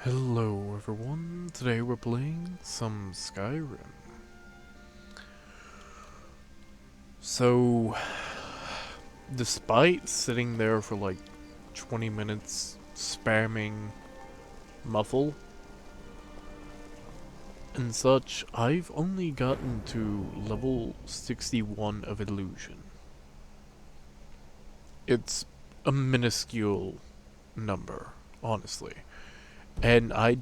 Hello everyone, today we're playing some Skyrim. So, despite sitting there for like 20 minutes spamming Muffle and such, I've only gotten to level 61 of Illusion. It's a minuscule number, honestly. And I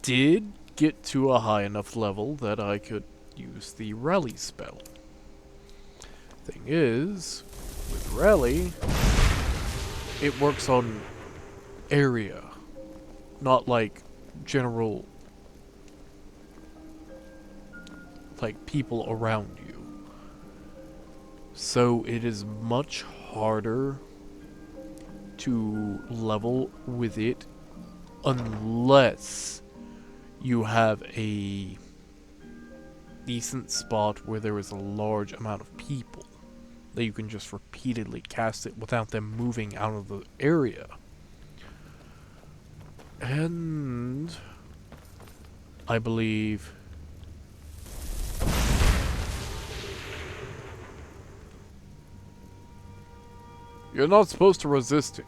did get to a high enough level that I could use the rally spell. Thing is, with rally, it works on area, not like general, like people around you. So it is much harder to level with it unless you have a decent spot where there is a large amount of people that you can just repeatedly cast it without them moving out of the area. And I believe you're not supposed to resist it.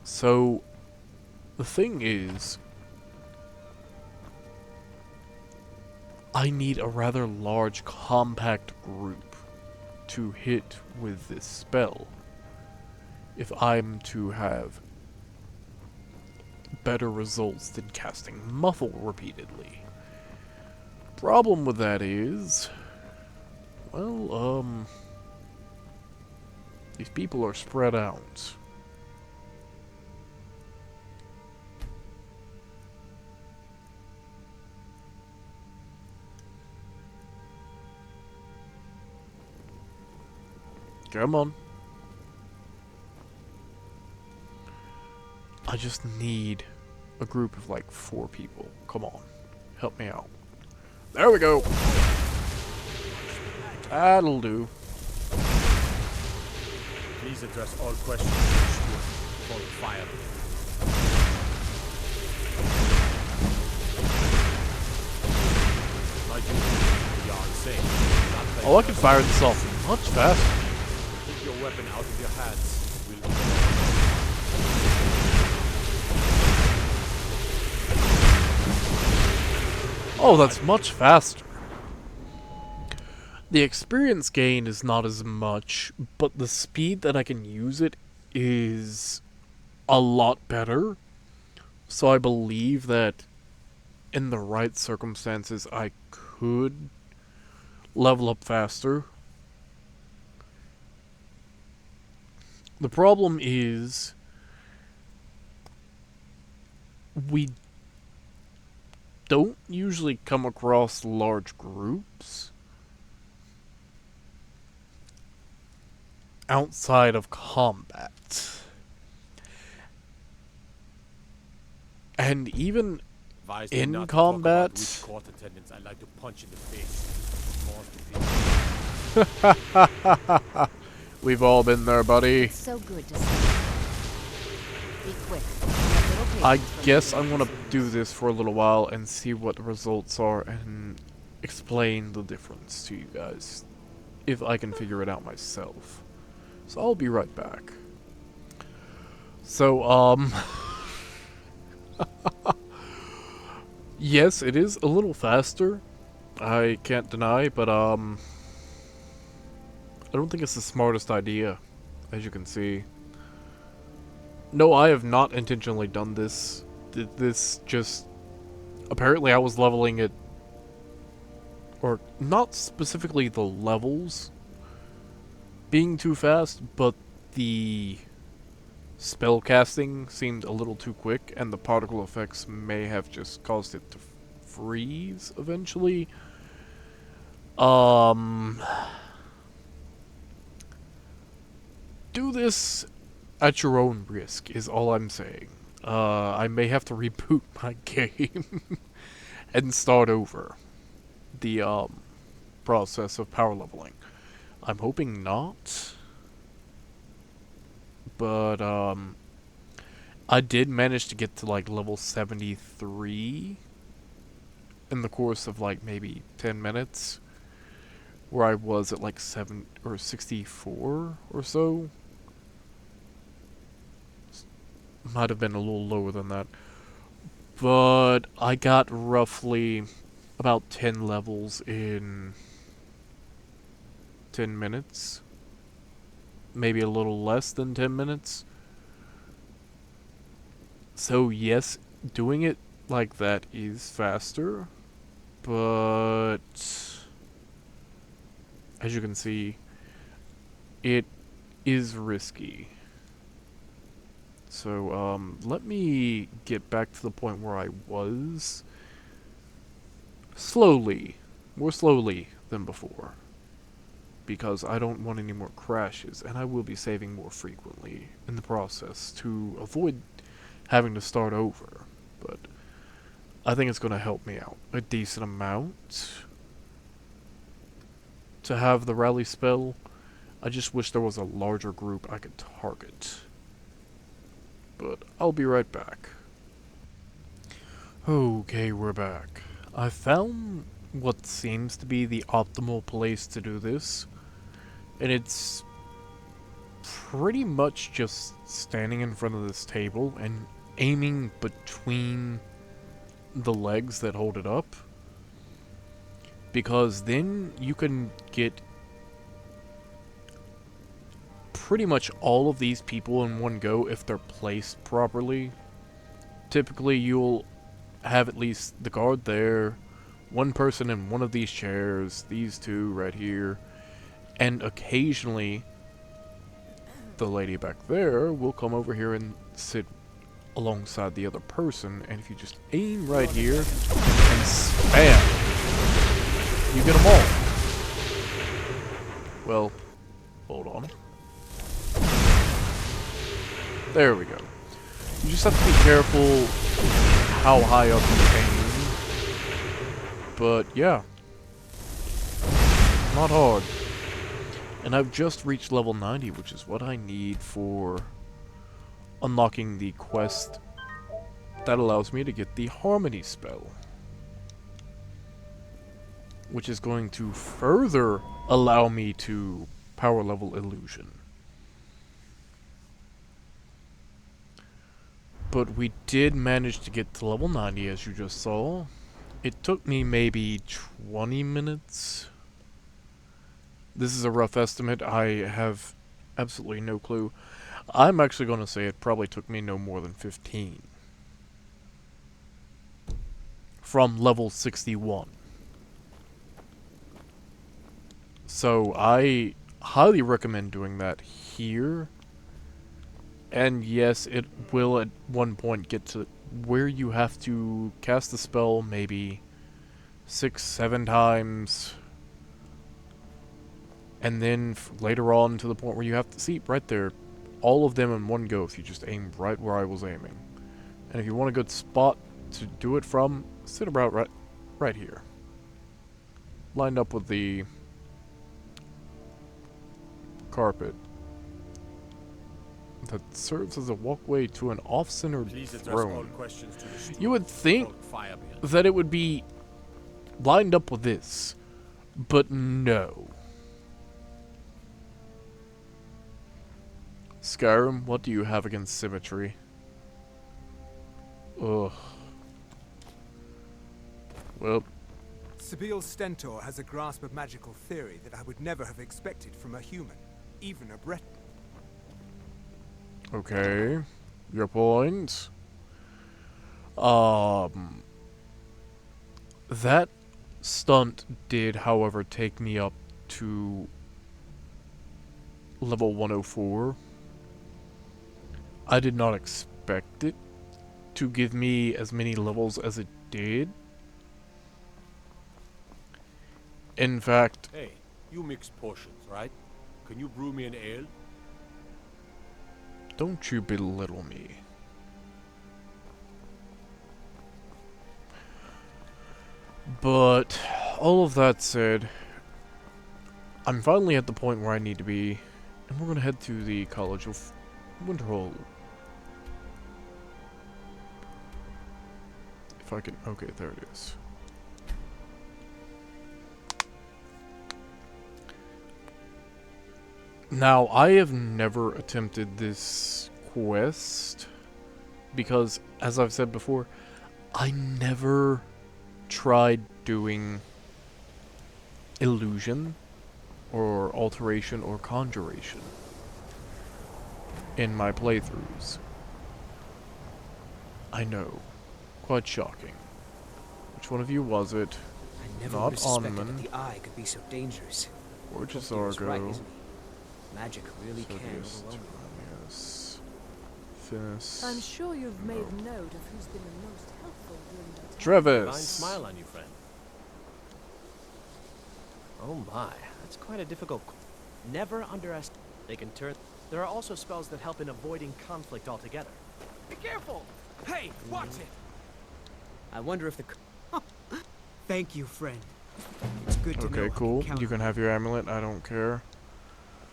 So the thing is, I need a rather large, compact group to hit with this spell if I'm to have better results than casting Muffle repeatedly. Problem with that is, well, these people are spread out. Come on. I just need a group of like 4 people. Come on. Help me out. There we go. That'll do. Please address all questions before the fire. Like you are insane. Oh, I can fire this off much faster. Keep your weapon out of your hands. Oh, that's much faster. The experience gain is not as much, but the speed that I can use it is a lot better. So I believe that in the right circumstances, I could level up faster. The problem is we don't usually come across large groups outside of combat. And even in combat, court attendants I like to punch in the face. we've all been there, buddy. It's so good to see. Be quick. I guess I'm gonna do this for a little while and see what the results are and explain the difference to you guys, if I can figure it out myself. So I'll be right back. So, yes, it is a little faster. I can't deny, but, I don't think it's the smartest idea, as you can see. No, I have not intentionally done this. This just... Apparently I was leveling it... Or, not specifically the levels being too fast, but the spell casting seemed a little too quick, and the particle effects may have just caused it to freeze eventually. Do this at your own risk, is all I'm saying. I may have to reboot my game and start over the process of power leveling. I'm hoping not. but I did manage to get to like level 73 in the course of like maybe 10 minutes, where I was at like 7 or 64 or so. Might have been a little lower than that. But I got roughly about 10 levels in 10 minutes. Maybe a little less than 10 minutes. So yes, doing it like that is faster, but as you can see, it is risky. So, let me get back to the point where I was. Slowly. More slowly than before. Because I don't want any more crashes, and I will be saving more frequently in the process to avoid having to start over. But I think it's going to help me out a decent amount to have the rally spell. I just wish there was a larger group I could target. But I'll be right back. Okay, we're back. I found what seems to be the optimal place to do this, and it's pretty much just standing in front of this table and aiming between the legs that hold it up, because then you can get pretty much all of these people in one go if they're placed properly. Typically you'll have at least the guard there, one person in one of these chairs, these two right here, and occasionally the lady back there will come over here and sit alongside the other person, and if you just aim right here and spam, you get them all. Well, hold on. There we go. You just have to be careful how high up you aim. But yeah. Not hard. And I've just reached level 90, which is what I need for unlocking the quest that allows me to get the Harmony spell. Which is going to further allow me to power level Illusion. But we did manage to get to level 90, as you just saw. It took me maybe 20 minutes. This is a rough estimate. I have absolutely no clue. I'm actually going to say it probably took me no more than 15. From level 61. So I highly recommend doing that here. And yes, it will at one point get to where you have to cast the spell maybe 6-7 times. And then later on to the point where you have to see right there, all of them in one go if you just aim right where I was aiming. And if you want a good spot to do it from, sit about right here. Lined up with the carpet that serves as a walkway to an off-centered throne. You would think that it would be lined up with this, but no. Skyrim, what do you have against symmetry? Ugh. Well. Sibyl Stentor has a grasp of magical theory that I would never have expected from a human, even a Breton. Okay, your point. That stunt did, however, take me up to level 104. I did not expect it to give me as many levels as it did. In fact... Hey, you mix potions, right? Can you brew me an ale? Don't you belittle me. But, all of that said, I'm finally at the point where I need to be, and we're going to head to the College of Winterhold. If I can... Okay, there it is. Now, I have never attempted this quest because, as I've said before, I never tried doing illusion or alteration or conjuration in my playthroughs. I know. Quite shocking. Which one of you was it? I never Not would have suspected Onman. that the eye could be so dangerous. Gorgeous He was right, Argo. isn't he? Magic really can overwhelm you. Yes. Finis. I'm sure you've made note of who's been the most helpful during your time. Fine Trevis. smile on you, friend. Oh my, that's quite a difficult. Never underestimate. They can turn. There are also spells that help in avoiding conflict altogether. Be careful! Hey, watch it! I wonder if the... Thank you, friend. It's good to know Okay, I cool. count You on can have your amulet. I don't care.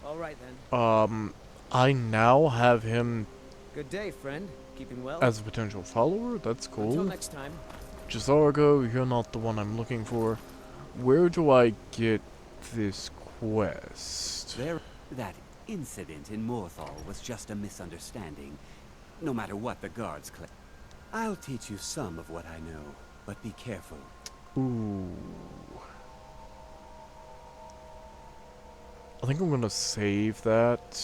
All right, then. I now have him Good day, friend. Keeping well? as a potential follower. That's Until cool. next time. Jazargo, you're not the one I'm looking for. Where do I get this quest? That incident in Morthal was just a misunderstanding, no matter what the guards claim. I'll teach you some of what I know, but be careful. Ooh. I think I'm gonna save that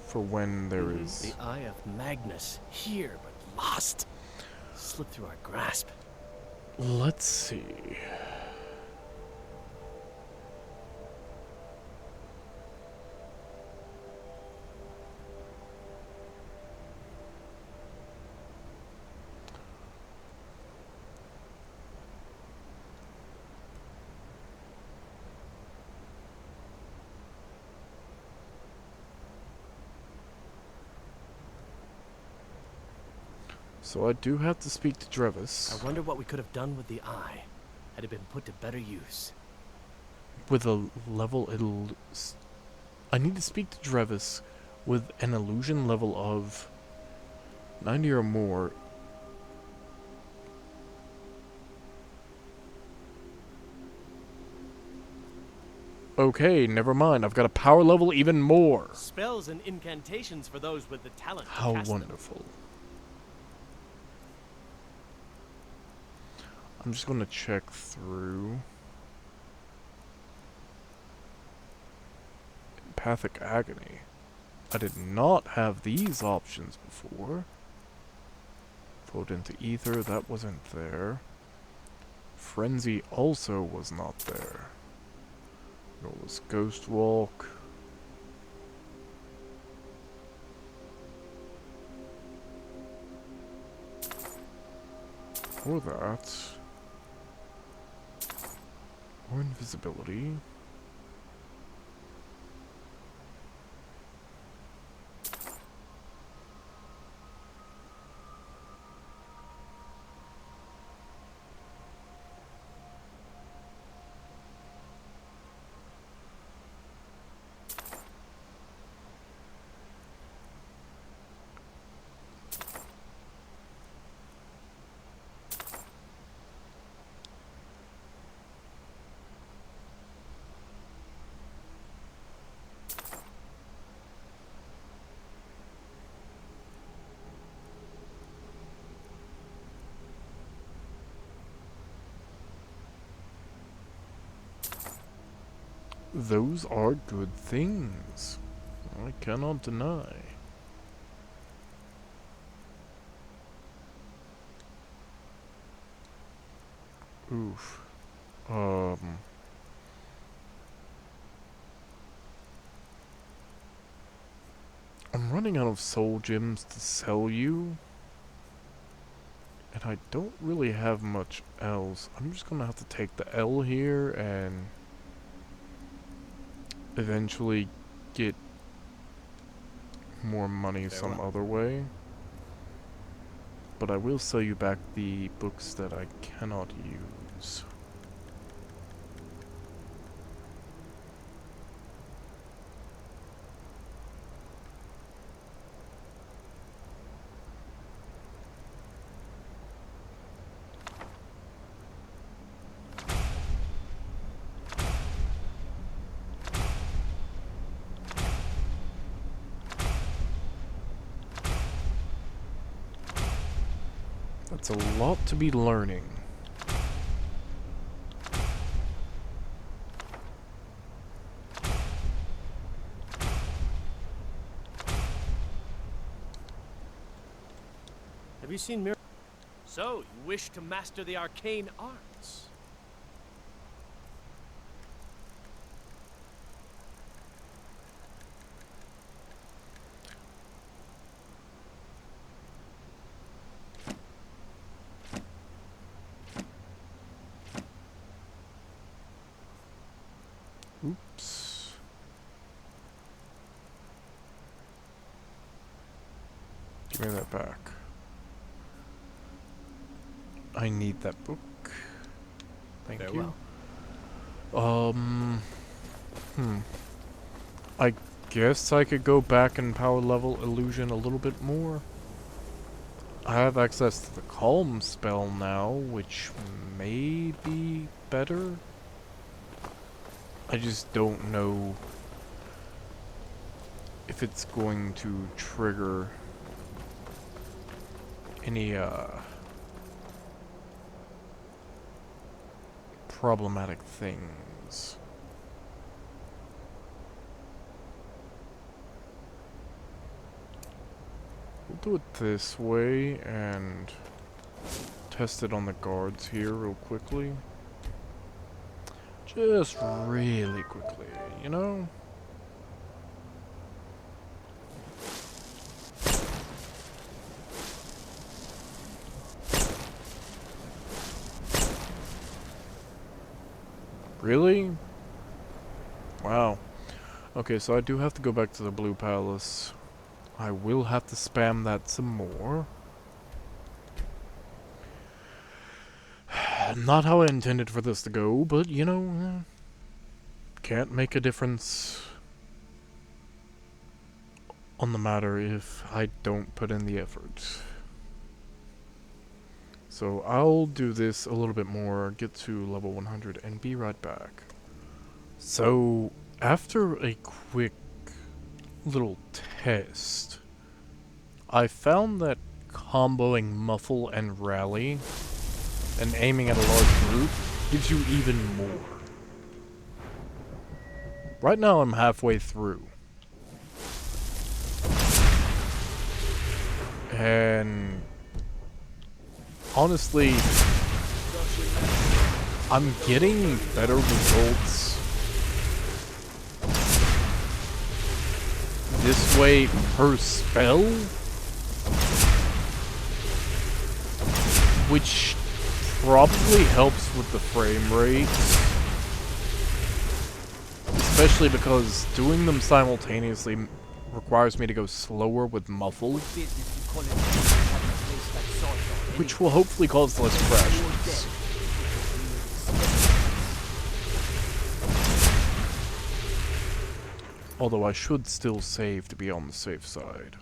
for when there is... The Eye of Magnus, here but lost. Slipped through our grasp. Let's see. So I do have to speak to Trevis I wonder what we could have done with the eye, had it been put to better use. with a level I need to speak to Trevis with an illusion level of 90 or more. Okay, never mind. I've got a power level even more. Spells and incantations for those with the talent to How cast them. wonderful. I'm just going to check through. Empathic Agony. I did not have these options before. Float into Ether, that wasn't there. Frenzy also was not there. Nor was Ghost Walk. Or that. Or invisibility. Those are good things. I cannot deny. Oof. I'm running out of soul gems to sell you. And I don't really have much else. I'm just gonna have to take the L here and eventually get more money some other way. But I will sell you back the books that I cannot use. That's a lot to be learning. Have you seen Mir? So, you wish to master the arcane arts? Oops. Give me that back. I need that book. Thank you. Farewell. I guess I could go back and power level illusion a little bit more. I have access to the calm spell now, which may be better. I just don't know if it's going to trigger any problematic things. We'll do it this way and test it on the guards here real quickly. Just really quickly, you know? Really? Wow. Okay, so I do have to go back to the Blue Palace. I will have to spam that some more. Not how I intended for this to go, but, you know, can't make a difference on the matter if I don't put in the effort. So I'll do this a little bit more, get to level 100, and be right back. So, after a quick little test, I found that comboing Muffle and Rally and aiming at a large group gives you even more. Right now I'm halfway through. And honestly, I'm getting better results this way per spell, which probably helps with the frame rate, especially because doing them simultaneously requires me to go slower with Muffle, which will hopefully cause less crashes. Although I should still save to be on the safe side.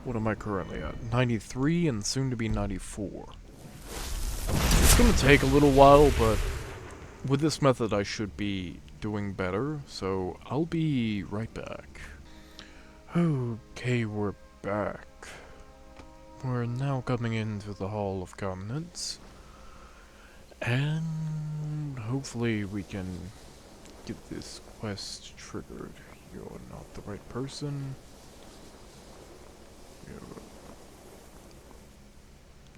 What am I currently at? 93 and soon to be 94. It's gonna take a little while, but with this method I should be doing better, so I'll be right back. Okay, we're back. We're now coming into the Hall of Covenants. And hopefully we can get this quest triggered. You're not the right person. You're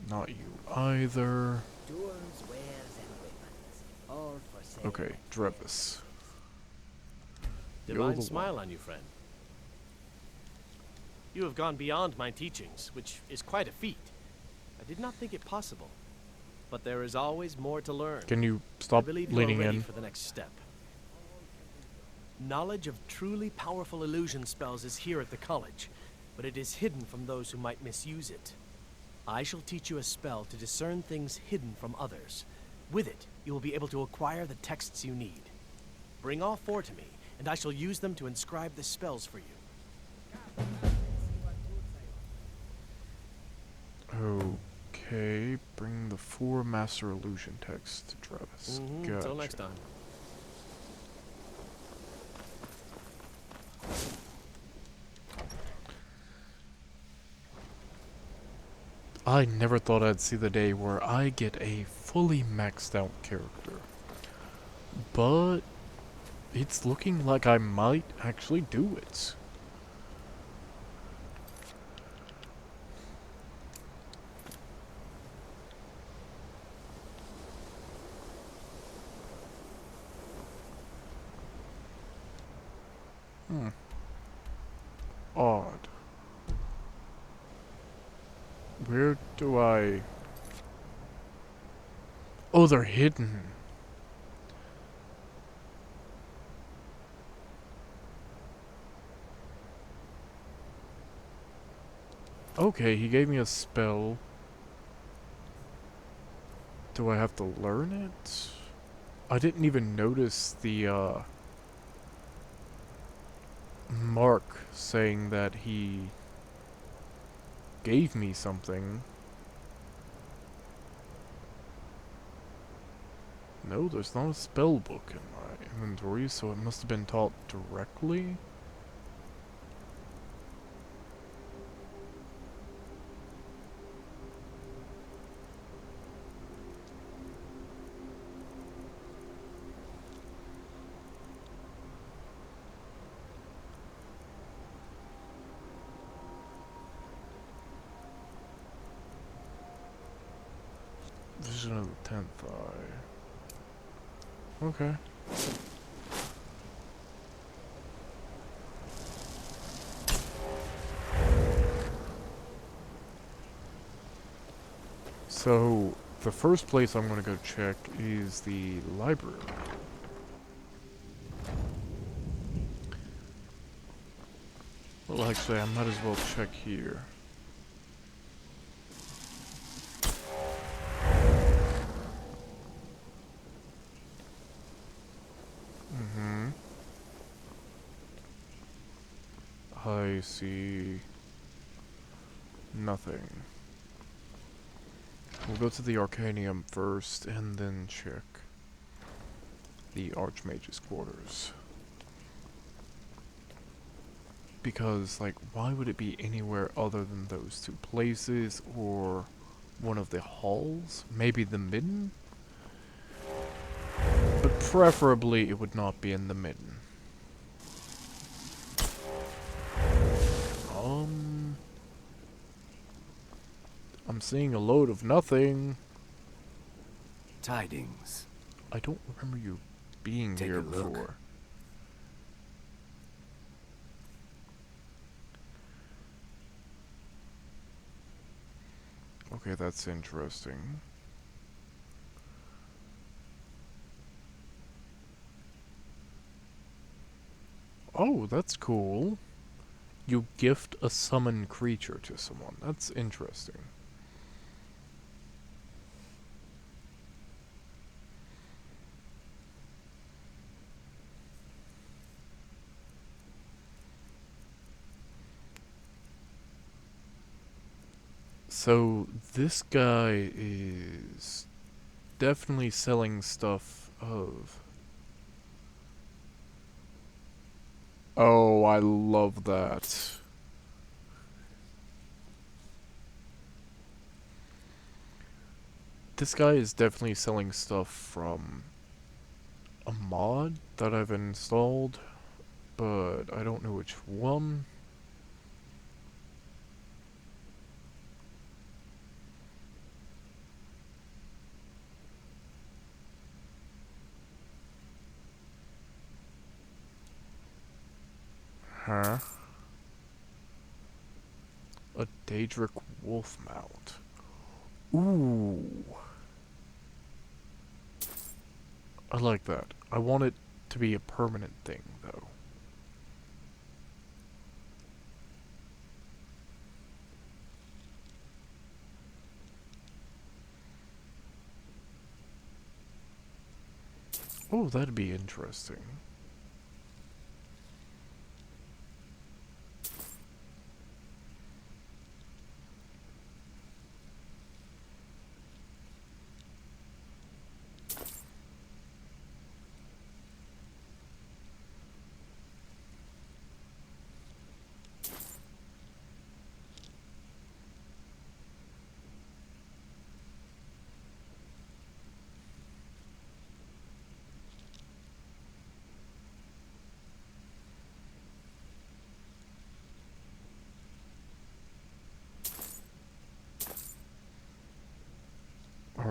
not you either. Doors, wares, and weapons. All for sale. Okay, Drevis. Divine smile on you, friend. You have gone beyond my teachings, which is quite a feat. I did not think it possible, but there is always more to learn. Can you I stop believe you leaning are ready in? for the next step. Knowledge of truly powerful illusion spells is here at the college, but it is hidden from those who might misuse it. I shall teach you a spell to discern things hidden from others. With it, you will be able to acquire the texts you need. Bring all four to me, and I shall use them to inscribe the spells for you. Okay, bring the 4 Master Illusion texts to Travis. Until Gotcha. next time. I never thought I'd see the day where I get a fully maxed out character. But it's looking like I might actually do it. Odd. Where do I... Oh, they're hidden. Okay, he gave me a spell. Do I have to learn it? I didn't even notice the, mark saying that he gave me something. No, there's not a spell book in my inventory, so it must have been taught directly. Vision of the 10th eye. Okay. So, the first place I'm gonna go check is the library. Well, actually, I might as well check here. I see nothing. We'll go to the Arcanium first and then check the Archmage's quarters. Because, like, why would it be anywhere other than those two places or one of the halls? Maybe the midden? But preferably it would not be in the midden. I'm seeing a load of nothing. Tidings. I don't remember you being Take here a look. before. Okay, that's interesting. Oh, that's cool. You gift a summoned creature to someone. That's interesting. So, this guy is definitely selling stuff of... Oh, I love that. This guy is definitely selling stuff from a mod that I've installed, but I don't know which one. Huh? A Daedric wolf mount. Ooh. I like that. I want it to be a permanent thing, though. Oh, that'd be interesting.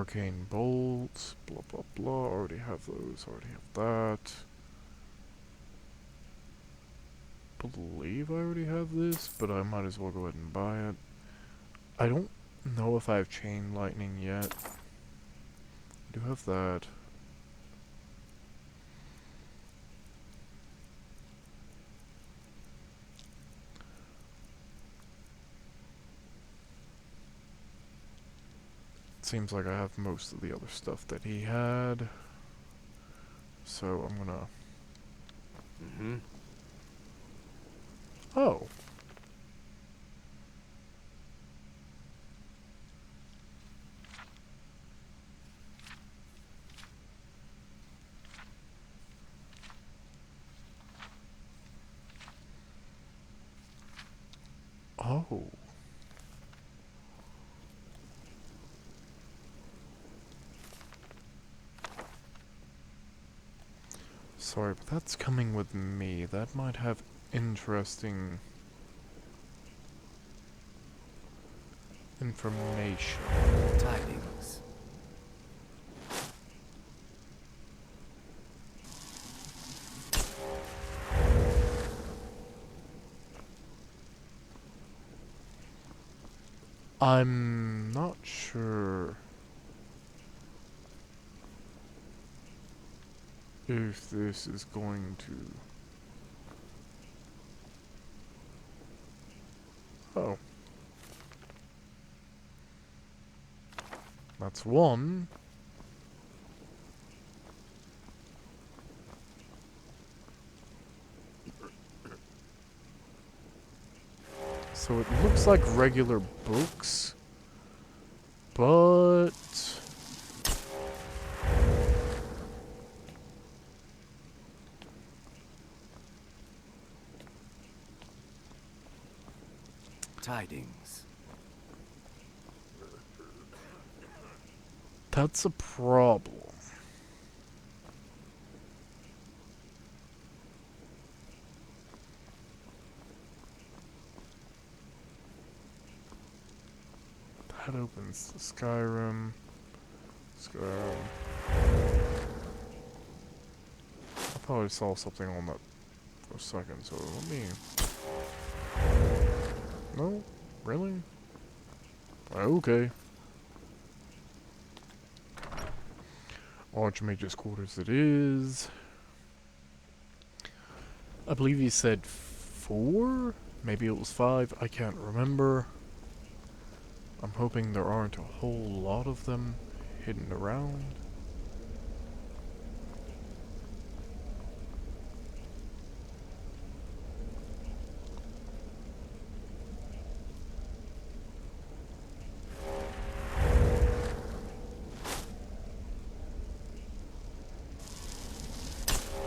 arcane bolts, blah blah blah. Already have those, already have that. Believe I already have this, but I might as well go ahead and buy it. I don't know if I have chain lightning yet. I do have that. Seems like I have most of the other stuff that he had. So I'm gonna... Oh. Oh. Sorry, but that's coming with me. That might have interesting information. Tidings. I'm not sure if this is going to... Oh. That's one. So it looks like regular books, but... Tidings. That's a problem. That opens the Skyrim. I probably saw something on that for a second, so let me... No? Really? Okay. Archmage's quarters it is. I believe he said 4? Maybe it was 5, I can't remember. I'm hoping there aren't a whole lot of them hidden around.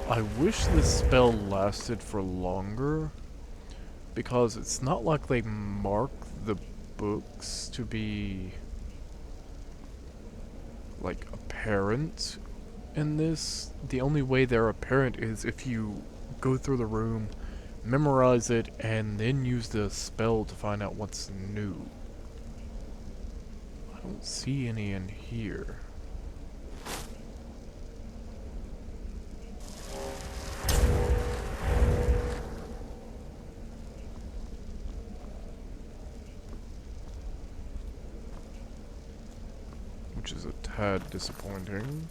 I wish this spell lasted for longer, because it's not like they mark the books to be like apparent in this. The only way they're apparent is if you go through the room, memorize it, and then use the spell to find out what's new. I don't see any in here. Which is a tad disappointing.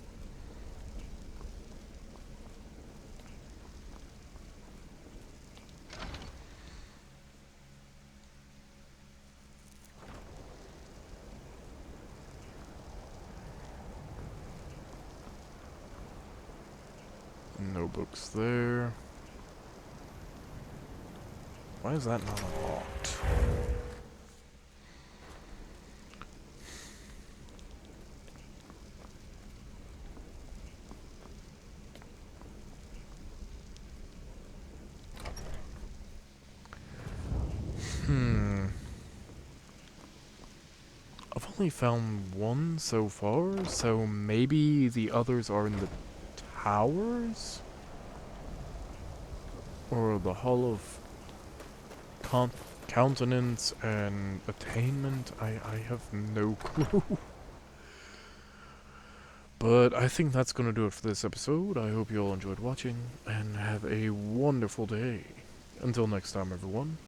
No books there. Why is that not unlocked? I've only found one so far, so maybe the others are in the towers? Or the Hall of Countenance and Attainment? I have no clue. But I think that's going to do it for this episode. I hope you all enjoyed watching, and have a wonderful day. Until next time, everyone.